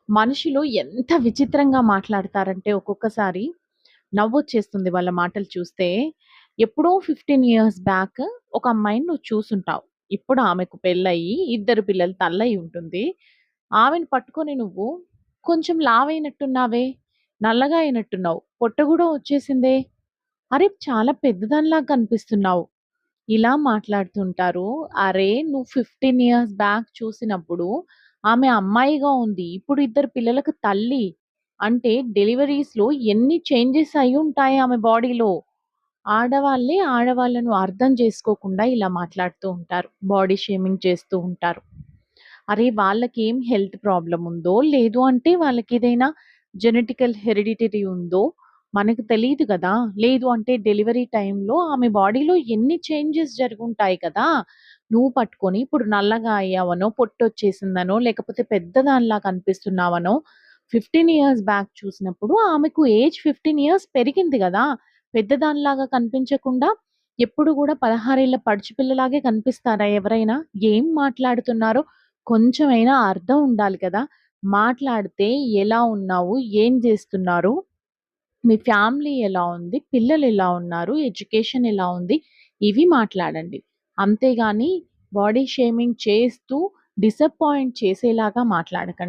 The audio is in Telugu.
మనుషులు ఎంత విచిత్రంగా మాట్లాడతారంటే ఒక్కొక్కసారి నవ్వొచ్చేస్తుంది వాళ్ళ మాటలు చూస్తే. ఎప్పుడో 15 ఇయర్స్ బ్యాక్ ఒక అమ్మాయిని నువ్వు చూసుంటావు. ఇప్పుడు ఆమెకు పెళ్లయ్యి, ఇద్దరు పిల్లలు తల్లయి ఉంటుంది. ఆమెను పట్టుకొని నువ్వు "కొంచెం లావైనట్టున్నావే, నల్లగా అయినట్టున్నావు, పొట్ట గూడా వచ్చేసిందే, అరె! చాలా పెద్దదానిలాగా కనిపిస్తున్నావు." ఇలా మాట్లాడుతుంటారు. అరే! నువ్వు 15 ఇయర్స్ బ్యాక్ చూసినప్పుడు ఆమె అమ్మాయిగా ఉంది. ఇప్పుడు ఇద్దరు పిల్లలకు తల్లి. అంటే డెలివరీస్‌లో ఎన్ని చేంజెస్ అయ్యుంటాయి ఆమె బాడీలో. ఆడవాళ్ళే ఆడవాళ్ళను అర్థం చేసుకోకుండా ఇలా మాట్లాడుతూ ఉంటారు. బాడీ షేమింగ్ చేస్తూ ఉంటారు. అరే! వాళ్ళకేం హెల్త్ ప్రాబ్లమ్ ఉందో, లేదు అంటే వాళ్ళకేదైనా జెనెటికల్ హెరిడిటరీ ఉందో మనకు తెలీదు గదా! లేదు అంటే డెలివరీ టైమ్‌లో ఆమె బాడీలో ఎన్ని చేంజెస్ జరుగుంటాయి కదా! నువ్వు పట్టుకొని ఇప్పుడు నల్లగా అయ్యావనో, పొట్టొచ్చేసిందనో, లేకపోతే పెద్దదానిలా కనిపిస్తున్నావనో 15 ఇయర్స్ బ్యాక్ చూసినప్పుడు ఆమెకు ఏజ్ 15 ఇయర్స్ పెరిగింది గదా! పెద్దదానిలాగా కనిపించకుండా ఎప్పుడు గూడా 16 ఏళ్ల పడుచు పిల్లలాగే కనిపిస్తారా ఎవరైనా? ఏం మాట్లాడుతున్నారో కొంచెమైనా అర్థం ఉండాలి కదా! మాట్లాడితే ఎలా ఉన్నావు? ఏం జేస్తున్నారు? మీ ఫ్యామిలీ ఎలా ఉంది? పిల్లలెలా ఉన్నారు? ఎడ్యుకేషన్ ఎలా ఉంది? ఇవి మాట్లాడండి. అంతేగాని బాడీ షేమింగ్ చేస్తూ డిసప్పాయింట్ చేసేలాగా మాట్లాడకండి.